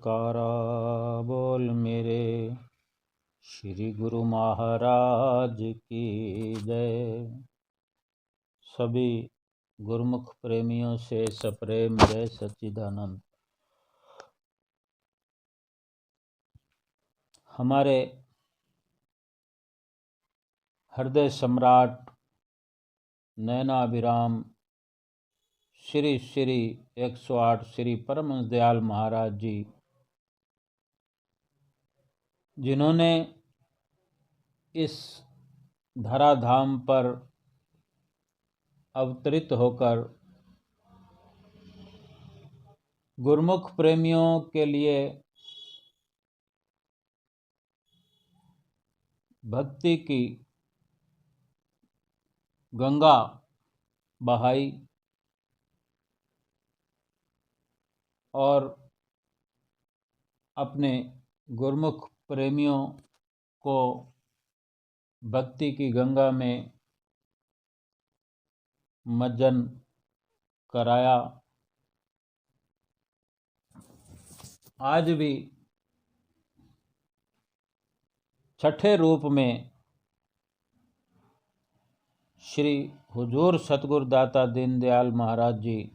जयकारा बोल मेरे श्री गुरु महाराज की जय। सभी गुरुमुख प्रेमियों से सप्रेम जय सच्चिदानंद। हमारे हृदय सम्राट नयनाभिराम श्री श्री 108 श्री परमहंस दयाल महाराज जी, जिन्होंने इस धराधाम पर अवतरित होकर गुरुमुख प्रेमियों के लिए भक्ति की गंगा बहाई और अपने गुरुमुख प्रेमियों को भक्ति की गंगा में मज्जन कराया। आज भी छठे रूप में श्री हुजूर सतगुरु दाता दीनदयाल महाराज जी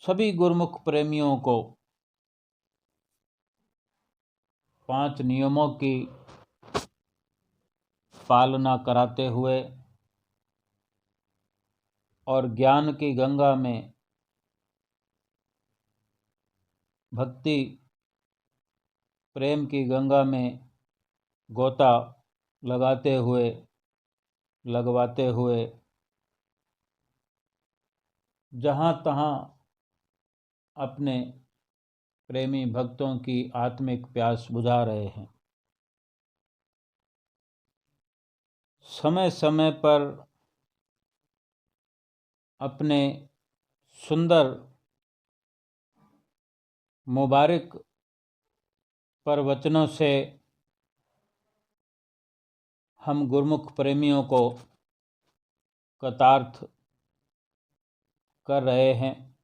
सभी गुरुमुख प्रेमियों को 5 नियमों की पालना कराते हुए और ज्ञान की गंगा में भक्ति प्रेम की गंगा में गोता लगवाते हुए जहाँ तहाँ अपने प्रेमी भक्तों की आत्मिक प्यास बुझा रहे हैं। समय समय पर अपने सुंदर मुबारक प्रवचनों से हम गुरुमुख प्रेमियों को कृतार्थ कर रहे हैं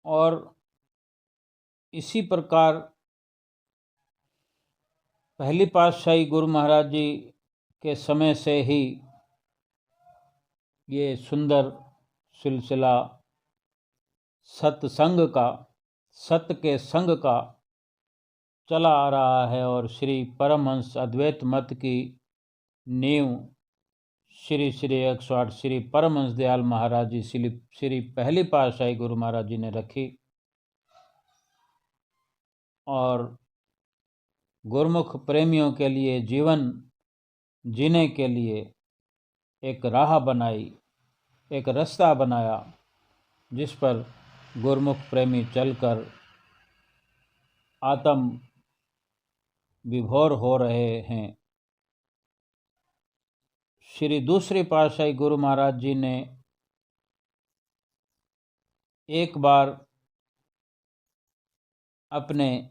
और इसी प्रकार पहली पातशाही गुरु महाराज जी के समय से ही ये सुंदर सिलसिला सत्संग का, सत्य के संग का चला आ रहा है और श्री परमहंस अद्वैत मत की नींव श्री श्री 108 श्री परमहंस दयाल महाराज जी श्री पहली पातशाही गुरु महाराज जी ने रखी और गुरुमुख प्रेमियों के लिए जीवन जीने के लिए एक राह बनाई, एक रास्ता बनाया जिस पर गुरुमुख प्रेमी चलकर आत्म विभोर हो रहे हैं। श्री दूसरी पातशाही गुरु महाराज जी ने एक बार अपने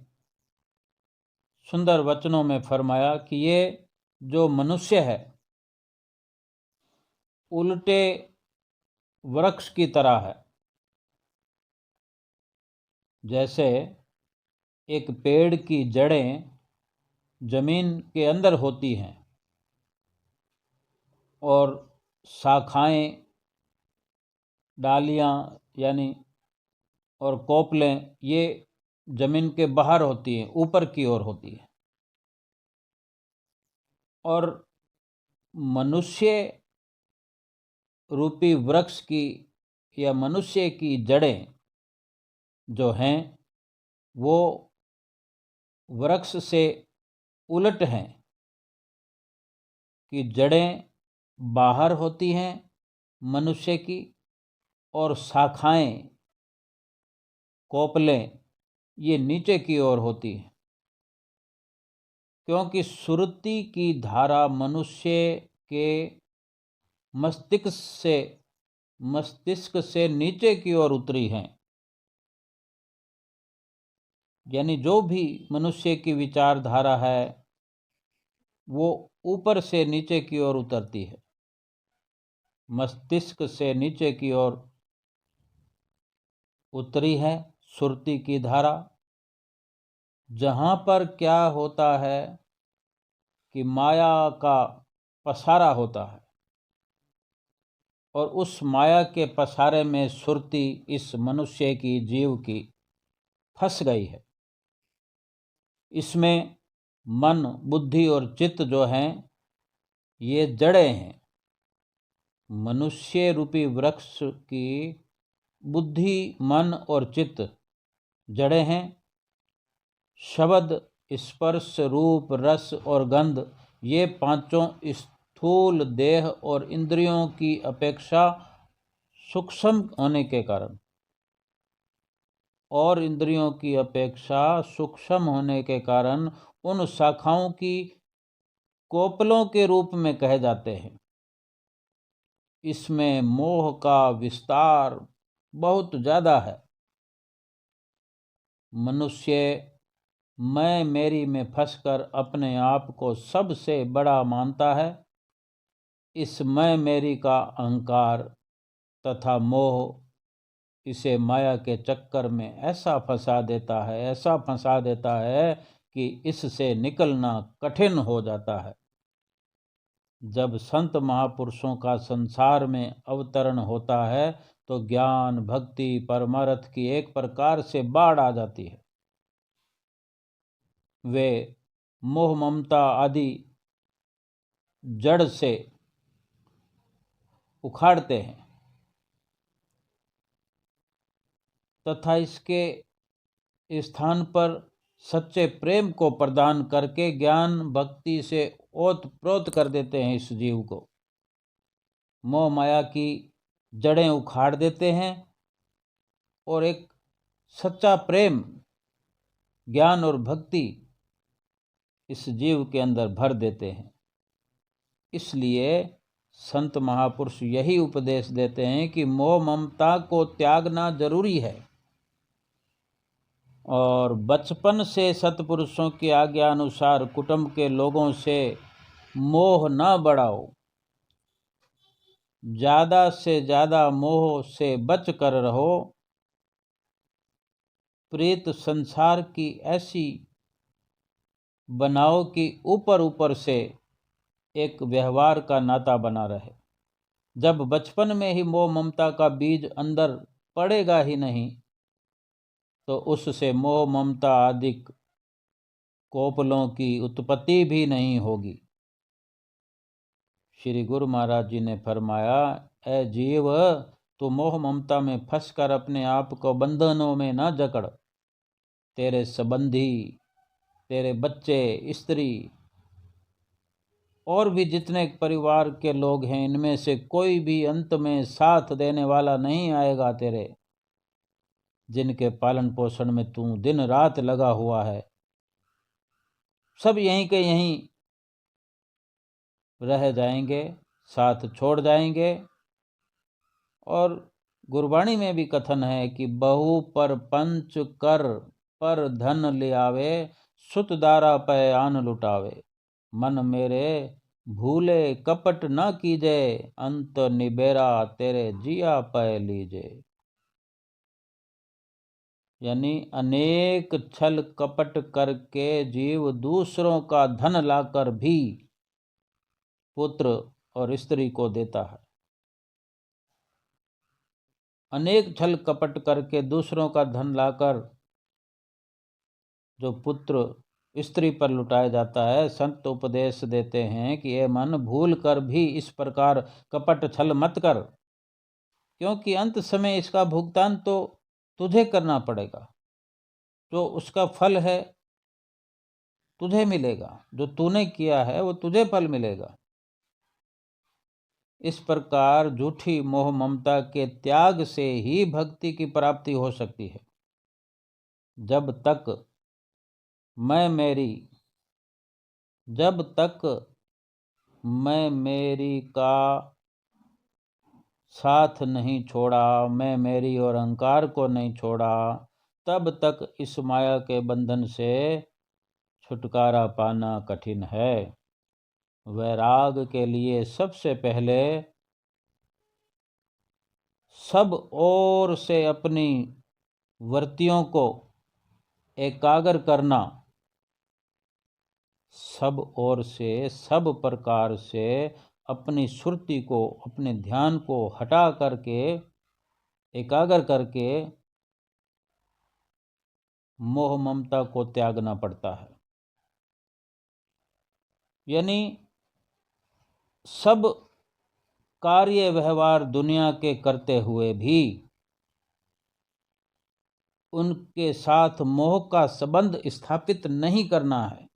सुंदर वचनों में फरमाया कि ये जो मनुष्य है उल्टे वृक्ष की तरह है। जैसे एक पेड़ की जड़ें जमीन के अंदर होती हैं और शाखाएं, डालियां यानी और कोपलें ये जमीन के बाहर होती हैं, ऊपर की ओर होती है। और मनुष्य रूपी वृक्ष की या मनुष्य की जड़ें जो हैं वो वृक्ष से उलट हैं कि जड़ें बाहर होती हैं मनुष्य की और शाखाएं, कोपलें ये नीचे की ओर होती हैं, क्योंकि सुरति की धारा मनुष्य के मस्तिष्क से नीचे की ओर उतरी हैं। यानी जो भी मनुष्य की विचारधारा है वो ऊपर से नीचे की ओर उतरती है, मस्तिष्क से नीचे की ओर उतरी है सुरती की धारा। जहाँ पर क्या होता है कि माया का पसारा होता है और उस माया के पसारे में सुरती इस मनुष्य की, जीव की फंस गई है। इसमें मन, बुद्धि और चित्त जो हैं ये जड़ें हैं। मनुष्य रूपी वृक्ष की बुद्धि, मन और चित्त जड़ें हैं। शब्द, स्पर्श, रूप, रस और गंध ये पांचों स्थूल देह और इंद्रियों की अपेक्षा सूक्ष्म होने के कारण उन शाखाओं की कोपलों के रूप में कहे जाते हैं। इसमें मोह का विस्तार बहुत ज़्यादा है। मनुष्य मैं मेरी में फंसकर अपने आप को सबसे बड़ा मानता है। इस मैं मेरी का अहंकार तथा मोह इसे माया के चक्कर में ऐसा फंसा देता है कि इससे निकलना कठिन हो जाता है। जब संत महापुरुषों का संसार में अवतरण होता है तो ज्ञान, भक्ति, परमार्थ की एक प्रकार से बाढ़ आ जाती है। वे मोह, ममता आदि जड़ से उखाड़ते हैं तथा इसके स्थान पर सच्चे प्रेम को प्रदान करके ज्ञान, भक्ति से ओतप्रोत कर देते हैं। इस जीव को मोह माया की जड़ें उखाड़ देते हैं और एक सच्चा प्रेम, ज्ञान और भक्ति इस जीव के अंदर भर देते हैं। इसलिए संत महापुरुष यही उपदेश देते हैं कि मोह ममता को त्यागना जरूरी है और बचपन से सत्पुरुषों की आज्ञा अनुसार कुटुंब के लोगों से मोह न बढ़ाओ। ज़्यादा से ज़्यादा मोह से बच कर रहो। प्रीत संसार की ऐसी बनाओ कि ऊपर ऊपर से एक व्यवहार का नाता बना रहे। जब बचपन में ही मोह ममता का बीज अंदर पड़ेगा ही नहीं तो उससे मोह ममता आदि कोपलों की उत्पत्ति भी नहीं होगी। श्री गुरु महाराज जी ने फरमाया, ए जीव, तू मोह ममता में फंसकर अपने आप को बंधनों में न जकड़। तेरे संबंधी, तेरे बच्चे, स्त्री और भी जितने परिवार के लोग हैं इनमें से कोई भी अंत में साथ देने वाला नहीं आएगा तेरे, जिनके पालन पोषण में तू दिन रात लगा हुआ है। सब यहीं के यहीं रह जाएंगे, साथ छोड़ जाएंगे। और गुरबाणी में भी कथन है कि बहु पर पंच कर पर धन ले आवे, सुत दारा पे आन लुटावे। मन मेरे भूले कपट न कीजे, अंत निबेरा तेरे जिया पै लीजे। यानी अनेक छल कपट करके जीव दूसरों का धन लाकर भी पुत्र और स्त्री को देता है। अनेक छल कपट करके दूसरों का धन लाकर जो पुत्र स्त्री पर लुटाया जाता है, संत उपदेश देते हैं कि ये मन भूल कर भी इस प्रकार कपट छल मत कर, क्योंकि अंत समय इसका भुगतान तो तुझे करना पड़ेगा। जो उसका फल है तुझे मिलेगा, जो तूने किया है वो तुझे फल मिलेगा। इस प्रकार झूठी मोह ममता के त्याग से ही भक्ति की प्राप्ति हो सकती है। जब तक मैं मेरी का साथ नहीं छोड़ा, मैं मेरी और अहंकार को नहीं छोड़ा, तब तक इस माया के बंधन से छुटकारा पाना कठिन है। वैराग के लिए सबसे पहले सब ओर से अपनी वृत्तियों को एकाग्र करना, सब ओर से सब प्रकार से अपनी सुरति को, अपने ध्यान को हटा करके, एकाग्र करके मोह ममता को त्यागना पड़ता है। यानी सब कार्य व्यवहार दुनिया के करते हुए भी उनके साथ मोह का संबंध स्थापित नहीं करना है।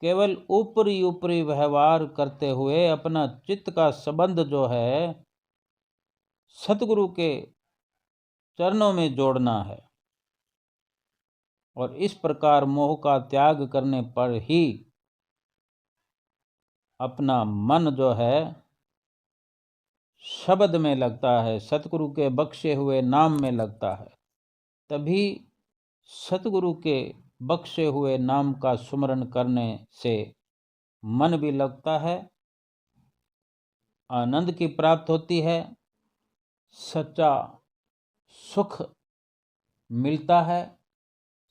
केवल ऊपरी ऊपरी व्यवहार करते हुए अपना चित्त का संबंध जो है सतगुरु के चरणों में जोड़ना है। और इस प्रकार मोह का त्याग करने पर ही अपना मन जो है शब्द में लगता है, सतगुरु के बख्शे हुए नाम में लगता है। तभी सतगुरु के बख्शे हुए नाम का सुमरण करने से मन भी लगता है, आनंद की प्राप्त होती है, सच्चा सुख मिलता है,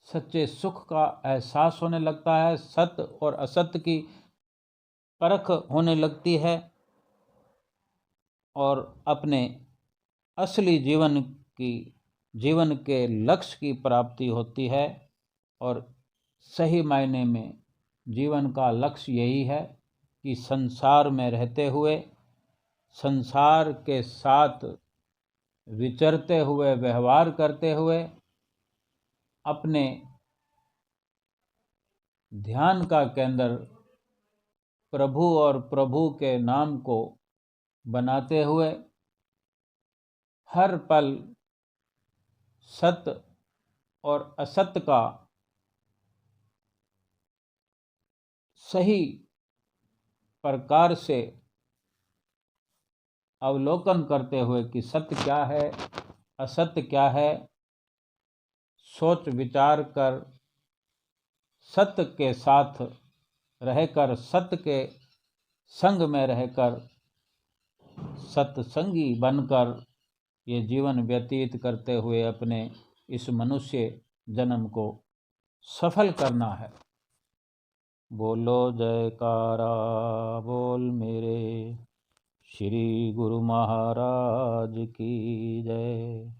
सच्चे सुख का एहसास होने लगता है, सत्य और असत्य की परख होने लगती है और अपने असली जीवन के लक्ष्य की प्राप्ति होती है। और सही मायने में जीवन का लक्ष्य यही है कि संसार में रहते हुए, संसार के साथ विचरते हुए, व्यवहार करते हुए अपने ध्यान का केंद्र प्रभु और प्रभु के नाम को बनाते हुए हर पल सत्य और असत्य का सही प्रकार से अवलोकन करते हुए कि सत्य क्या है, असत्य क्या है, सोच विचार कर सत्य के साथ रहकर, सत्य के संग में रहकर, सत्संगी बनकर ये जीवन व्यतीत करते हुए अपने इस मनुष्य जन्म को सफल करना है। बोलो जयकारा बोल मेरे श्री गुरु महाराज की जय।